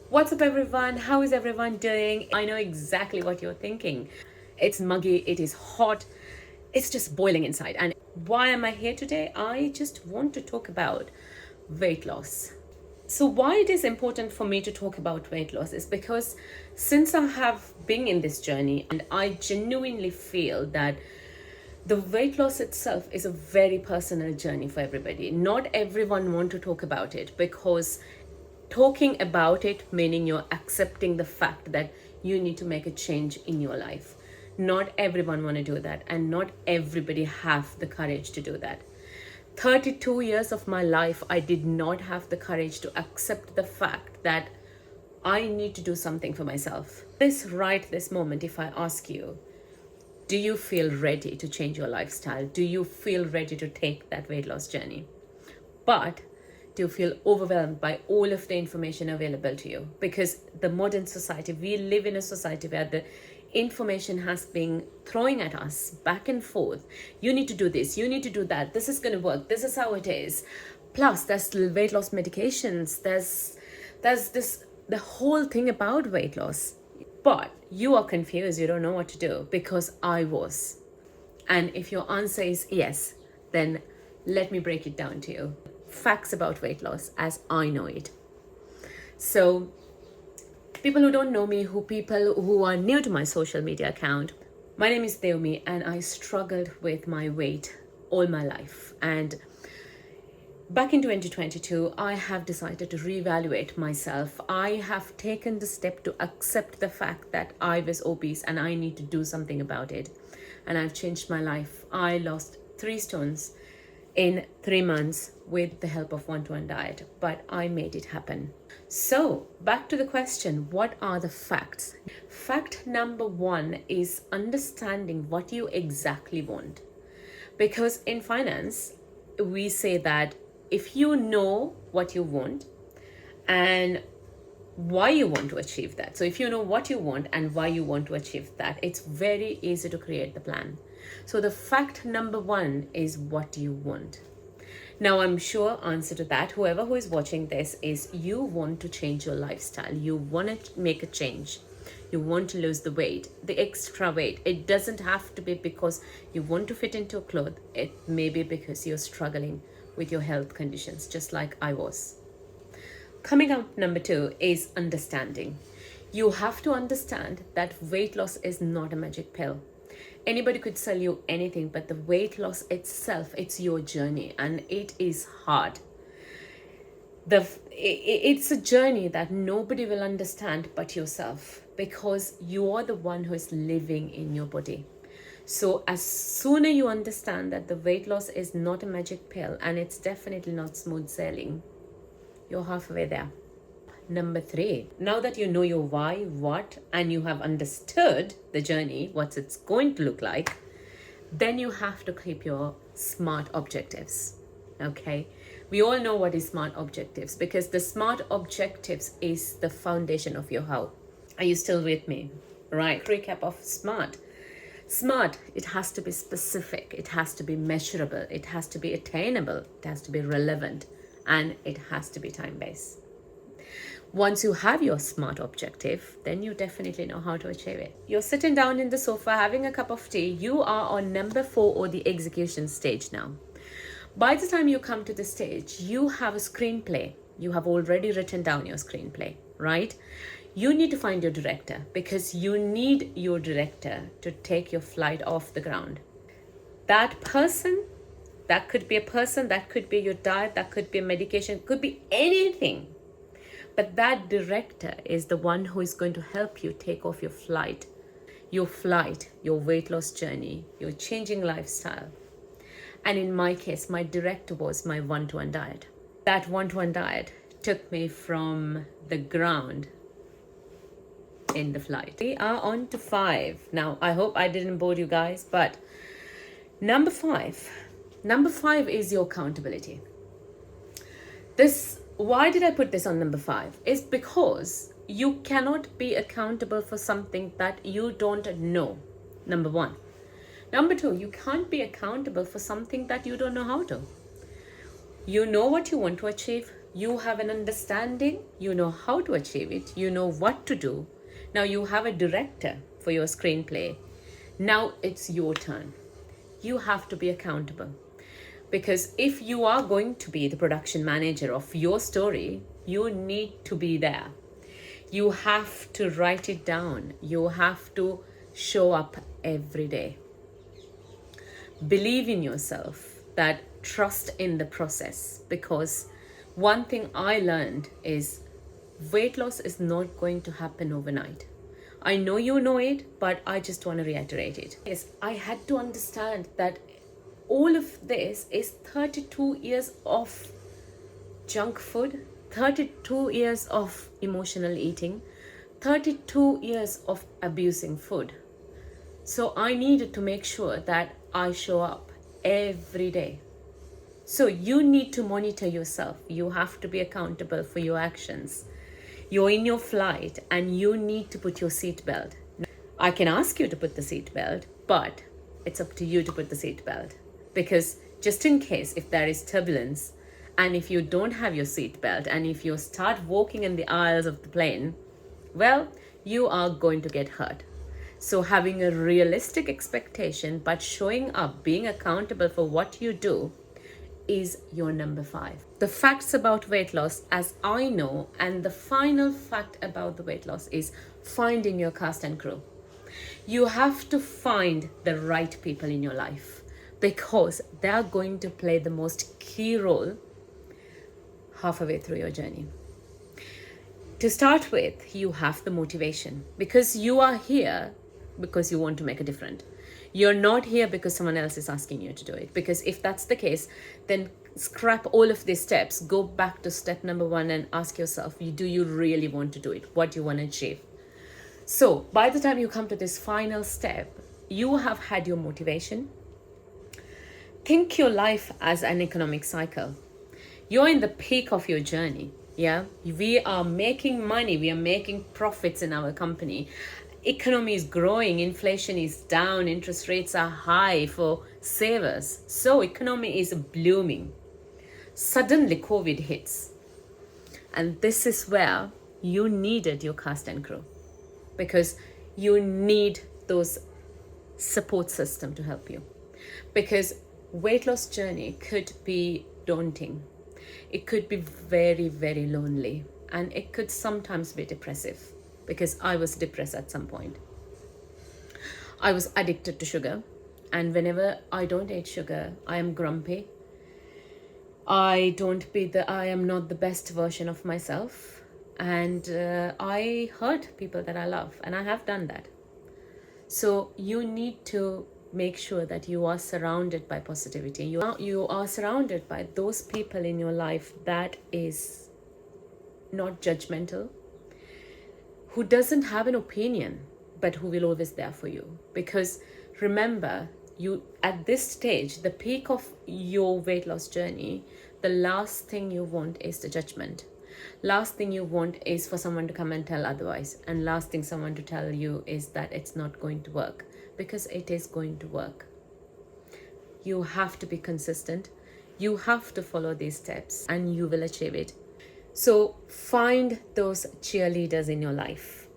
What's up, everyone? How is everyone doing? I know exactly what you're thinking. It's muggy, it is hot, it's just boiling inside. And why am I here today? I just want to talk about weight loss. So, why it is important for me to talk about weight loss is because since I have been in this journey, and I genuinely feel that the weight loss itself is a very personal journey for everybody. Not everyone want to talk about it because talking about it meaning you're accepting the fact that you need to make a change in your life. Not everyone want to do that, and not everybody have the courage to do that. 32 years of my life, I did not have the courage to accept the fact that I need to do something for myself. This moment, if I ask you, do you feel ready to change your lifestyle? Do you feel ready to take that weight loss journey? But do you feel overwhelmed by all of the information available to you? Because the modern society, we live in a society where the information has been throwing at us back and forth. You need to do this, you need to do that, this is going to work, this is how it is. Plus there's weight loss medications, there's this the whole thing about weight loss. But you are confused, you don't know what to do, because I was. And if your answer is yes, then let me break it down to you. Facts about weight loss as I know it. So, people who don't know me, people who are new to my social media account, my name is Deomi, and I struggled with my weight all my life. And back in 2022, I have decided to reevaluate myself. I have taken the step to accept the fact that I was obese and I need to do something about it. And I've changed my life. I lost 3 stones in 3 months with the help of one-to-one diet, but I made it happen. So back to the question, what are the facts? Fact number 1 is understanding what you exactly want. Because in finance, we say that if you know what you want and why you want to achieve that, so if you know what you want and why you want to achieve that, it's very easy to create the plan. So the fact number 1 is what you want. Now I'm sure answer to that, whoever who is watching this, is you want to change your lifestyle. You want to make a change. You want to lose the weight, the extra weight. It doesn't have to be because you want to fit into a cloth. It may be because you're struggling with your health conditions, just like I was. Coming up, number 2 is understanding. You have to understand that weight loss is not a magic pill. Anybody could sell you anything, but the weight loss itself, it's your journey, and it is hard. It's a journey that nobody will understand but yourself, because you are the one who is living in your body. So as sooner you understand that the weight loss is not a magic pill, and it's definitely not smooth sailing, you're halfway there. Number 3, now that you know your why, what, and you have understood the journey, what it's going to look like, then you have to keep your SMART objectives. Okay, we all know what is SMART objectives, because the SMART objectives is the foundation of your how. Are you still with me? Right, recap of SMART. SMART, it has to be specific, it has to be measurable, it has to be attainable, it has to be relevant, and it has to be time-based. Once you have your SMART objective, then you definitely know how to achieve it. You're sitting down in the sofa having a cup of tea. You are on number 4, or the execution stage now. By the time you come to the stage, you have a screenplay. You have already written down your screenplay, right? You need to find your director, because you need your director to take your flight off the ground. That person, that could be a person, that could be your diet, that could be a medication, could be anything. But that director is the one who is going to help you take off your flight, your weight loss journey, your changing lifestyle. And in my case, my director was my one-to-one diet. That one-to-one diet took me from the ground in the flight. We are on to 5. Now, I hope I didn't bore you guys, but number 5 is your accountability. Why did I put this on number 5? Is because you cannot be accountable for something that you don't know. Number 1. Number 2, you can't be accountable for something that you don't know how to. You know what you want to achieve. You have an understanding, you know how to achieve it, you know what to do. Now you have a director for your screenplay. Now it's your turn. You have to be accountable. Because if you are going to be the production manager of your story, you need to be there. You have to write it down. You have to show up every day. Believe in yourself, that trust in the process, because one thing I learned is weight loss is not going to happen overnight. I know you know it, but I just want to reiterate it. Yes, I had to understand that all of this is 32 years of junk food, 32 years of emotional eating, 32 years of abusing food. So I needed to make sure that I show up every day. So you need to monitor yourself. You have to be accountable for your actions. You're in your flight and you need to put your seatbelt. I can ask you to put the seatbelt, but it's up to you to put the seatbelt. Because just in case if there is turbulence and if you don't have your seatbelt and if you start walking in the aisles of the plane, well, you are going to get hurt. So having a realistic expectation but showing up, being accountable for what you do is your number 5. The facts about weight loss, as I know, and the final fact about the weight loss is finding your cast and crew. You have to find the right people in your life because they are going to play the most key role halfway through your journey. To start with, you have the motivation because you are here because you want to make a difference. You're not here because someone else is asking you to do it. Because if that's the case, then scrap all of these steps. Go back to step number 1 and ask yourself, do you really want to do it? What do you want to achieve? So by the time you come to this final step, you have had your motivation. Think your life as an economic cycle. You're in the peak of your journey. Yeah, we are making money. We are making profits in our company. Economy is growing, inflation is down, interest rates are high for savers. So economy is blooming. Suddenly COVID hits. And this is where you needed your cast and crew because you need those support system to help you. Because weight loss journey could be daunting. It could be very, very lonely. And it could sometimes be depressive. Because I was depressed at some point. I was addicted to sugar. And whenever I don't eat sugar, I am grumpy. I am not the best version of myself. And I hurt people that I love. And I have done that. So you need to make sure that you are surrounded by positivity. You are surrounded by those people in your life that is not judgmental, who doesn't have an opinion, but who will always there for you. Because remember, you at this stage, the peak of your weight loss journey, the last thing you want is the judgment. Last thing you want is for someone to come and tell otherwise. And last thing someone to tell you is that it's not going to work. Because it is going to work. You have to be consistent. You have to follow these steps and you will achieve it. So find those cheerleaders in your life.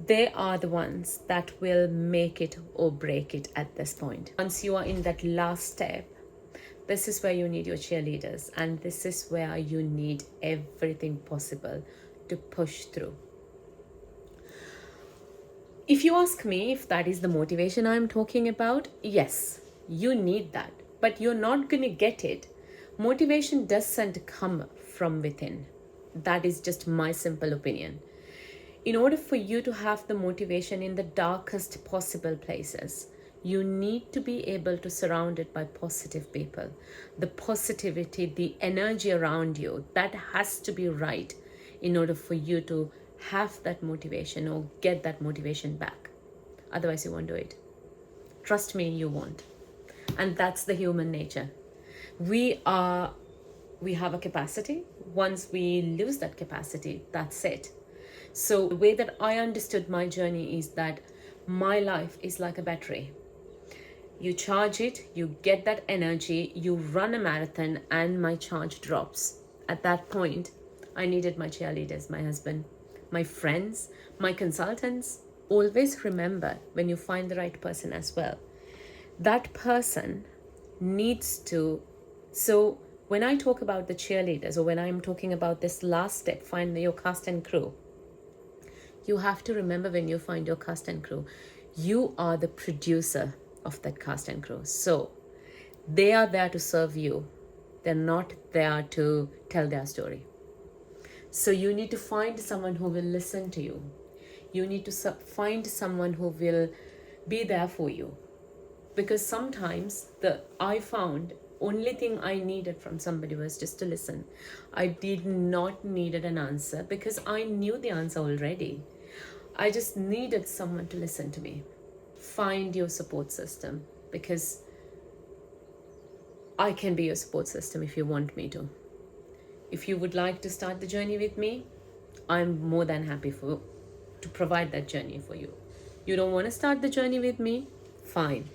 They are the ones that will make it or break it at this point. Once you are in that last step, this is where you need your cheerleaders, and this is where you need everything possible to push through. If you ask me if that is the motivation I'm talking about, yes, you need that, but you're not going to get it. Motivation doesn't come from within. That is just my simple opinion. In order for you to have the motivation in the darkest possible places, you need to be able to surround it by positive people. The positivity, the energy around you, that has to be right in order for you to have that motivation or get that motivation back. Otherwise, you won't do it. Trust me, you won't. And that's the human nature. We have a capacity. Once we lose that capacity, that's it. So the way that I understood my journey is that my life is like a battery. You charge it, you get that energy, you run a marathon, and my charge drops. at that point, I needed my cheerleaders, my husband, my friends, my consultants. Always remember, when you find the right person as well, that person needs to. So when I talk about the cheerleaders, or when I'm talking about this last step, find your cast and crew, you have to remember, when you find your cast and crew, you are the producer of that cast and crew. So they are there to serve you. They're not there to tell their story. So you need to find someone who will listen to you. You need to find someone who will be there for you. Because sometimes I found only thing I needed from somebody was just to listen. I did not needed an answer, because I knew the answer already. I just needed someone to listen to me. Find your support system, because I can be your support system if you want me to. If you would like to start the journey with me, I'm more than happy to provide that journey for you. You don't want to start the journey with me? Fine.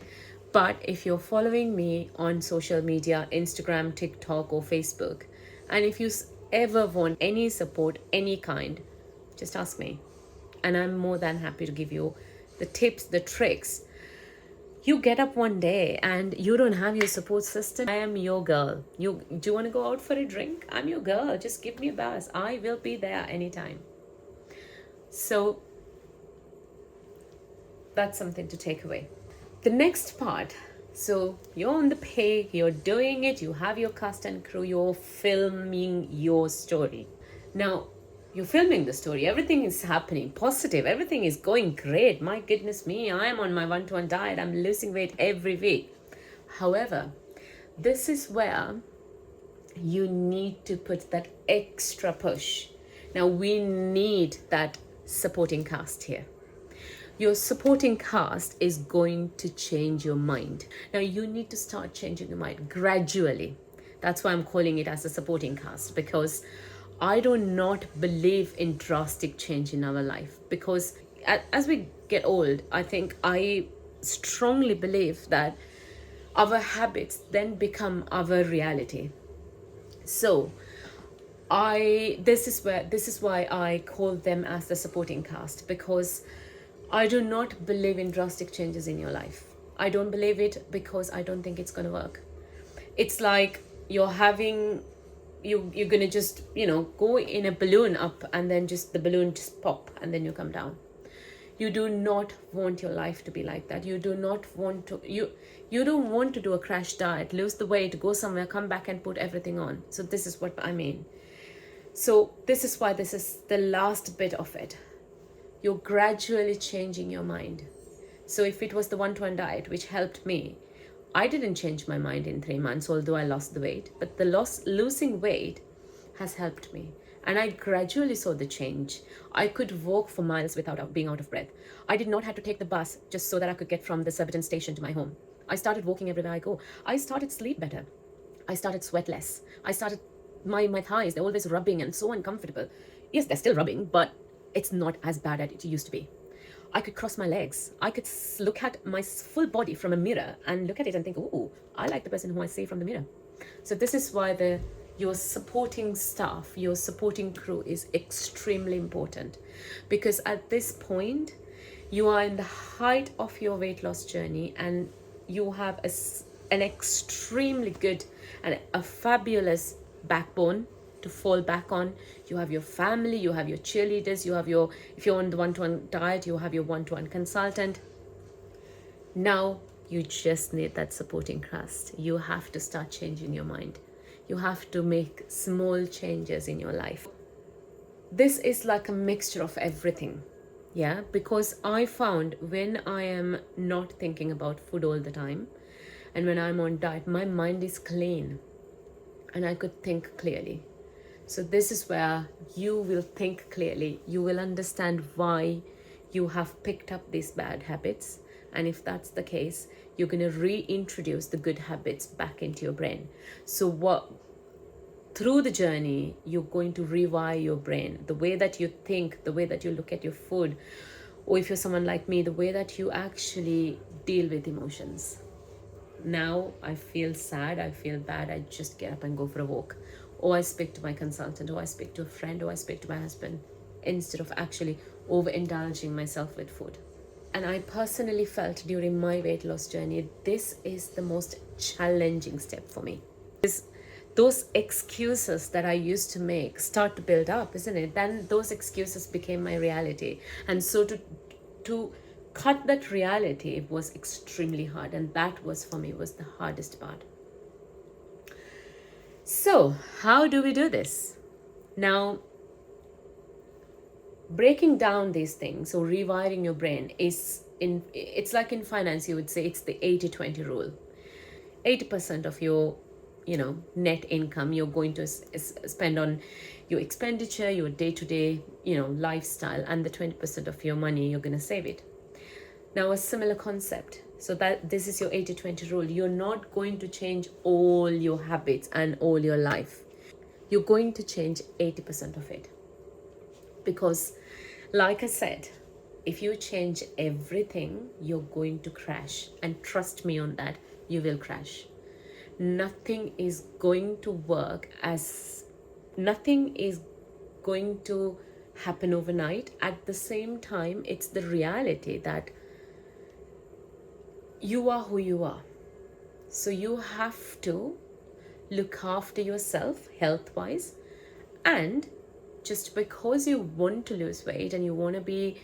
But if you're following me on social media, Instagram, TikTok, or Facebook, and if you ever want any support, any kind, just ask me. And I'm more than happy to give you the tips, the tricks. You get up one day and you don't have your support system. I am your girl. Do you want to go out for a drink? I'm your girl. Just give me a buzz. I will be there anytime. So that's something to take away. The next part, so you're on the page, you're doing it, you have your cast and crew, you're filming your story. Now, you're filming the story, everything is happening positive, everything is going great. My goodness me, I am on my 1-to-1 diet, I'm losing weight every week. However, this is where you need to put that extra push. Now, we need that supporting cast here. Your supporting cast is going to change your mind. Now, you need to start changing your mind gradually. That's why I'm calling it as a supporting cast, because I do not believe in drastic change in our life. Because as we get old, I strongly believe that our habits then become our reality. So this is why I call them as the supporting cast, because I do not believe in drastic changes in your life. I don't believe it, because I don't think it's going to work. It's like you're going to just, go in a balloon up, and then just the balloon just pop, and then you come down. You do not want your life to be like that. You do not want to, you don't want to do a crash diet, lose the weight, go somewhere, come back and put everything on. So this is what I mean. So this is why this is the last bit of it. You're gradually changing your mind. So if it was the 1-to-1 diet, which helped me, I didn't change my mind in 3 months, although I lost the weight. But losing weight has helped me. And I gradually saw the change. I could walk for miles without being out of breath. I did not have to take the bus just so that I could get from the Surbiton station to my home. I started walking everywhere I go. I started sleep better. I started sweat less. I started, my thighs, they're always rubbing and so uncomfortable. Yes, they're still rubbing, but it's not as bad as it used to be. I could cross my legs. I could look at my full body from a mirror and look at it and think, oh, I like the person who I see from the mirror. So this is why your supporting staff, your supporting crew is extremely important. Because at this point, you are in the height of your weight loss journey, and you have an extremely good and a fabulous backbone to fall back on. You have your family, you have your cheerleaders, if you're on the 1-to-1 diet, you have your 1-to-1 consultant. Now you just need that supporting cast. You have to start changing your mind. You have to make small changes in your life. This is like a mixture of everything. Yeah, because I found when I am not thinking about food all the time, and when I'm on diet, my mind is clean and I could think clearly. So this is where you will think clearly. You will understand why you have picked up these bad habits. And if that's the case, you're going to reintroduce the good habits back into your brain. So through the journey, you're going to rewire your brain. The way that you think, the way that you look at your food, or if you're someone like me, the way that you actually deal with emotions. Now I feel sad, I feel bad, I just get up and go for a walk. or I speak to my consultant, or I speak to a friend, or I speak to my husband, instead of actually overindulging myself with food. And I personally felt during my weight loss journey, this is the most challenging step for me. Those excuses that I used to make start to build up, isn't it? Then those excuses became my reality. And so to cut that reality was extremely hard. And that was, for me, was the hardest part. So how do we do this? Now, breaking down these things or rewiring your brain it's like in finance, you would say it's the 80-20 rule. 80% of your net income you're going to spend on your expenditure, your day-to-day lifestyle, and the 20% of your money you're going to save it. Now, a similar concept, so that this is your 80-20 rule. You're not going to change all your habits and all your life. You're going to change 80% of it, because like I said, if you change everything, you're going to crash. And trust me on that, you will crash. Nothing is going to work nothing is going to happen overnight. At the same time, it's the reality that you are who you are. So you have to look after yourself health-wise. And just because you want to lose weight and you want to be,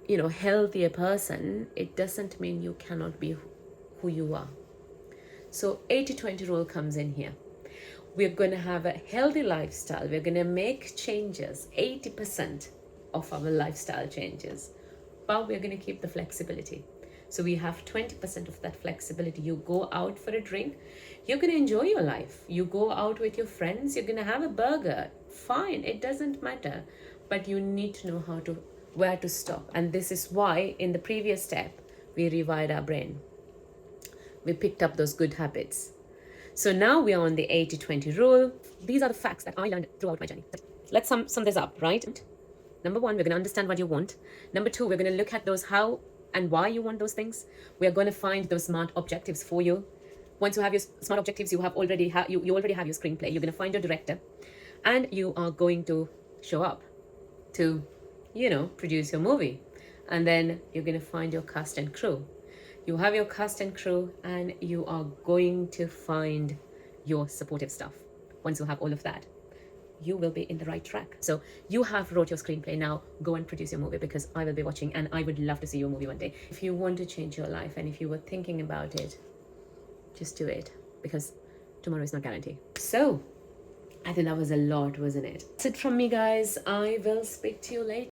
healthier person, it doesn't mean you cannot be who you are. So 80-20 rule comes in here. We're going to have a healthy lifestyle. We're going to make changes, 80% of our lifestyle changes, but we're going to keep the flexibility. So we have 20% of that flexibility. You go out for a drink, you're going to enjoy your life. You go out with your friends, you're going to have a burger. Fine, it doesn't matter. But you need to know where to stop. And this is why in the previous step, we rewired our brain. We picked up those good habits. So now we are on the 80-20 rule. These are the facts that I learned throughout my journey. Let's sum this up, right? Number one, we're going to understand what you want. Number two, we're going to look at those how and why you want those things. We are going to find those smart objectives for you. Once you have your smart objectives, you already have your screenplay. You're going to find your director, and you are going to show up to, produce your movie. And then you're going to find your cast and crew. You have your cast and crew, and you are going to find your supportive stuff. Once you have all of that, you will be in the right track. So you have wrote your screenplay. Now go and produce your movie, because I will be watching and I would love to see your movie one day. If you want to change your life and if you were thinking about it, just do it, because tomorrow is not guaranteed. So I think that was a lot, wasn't it? That's it from me, guys. I will speak to you later.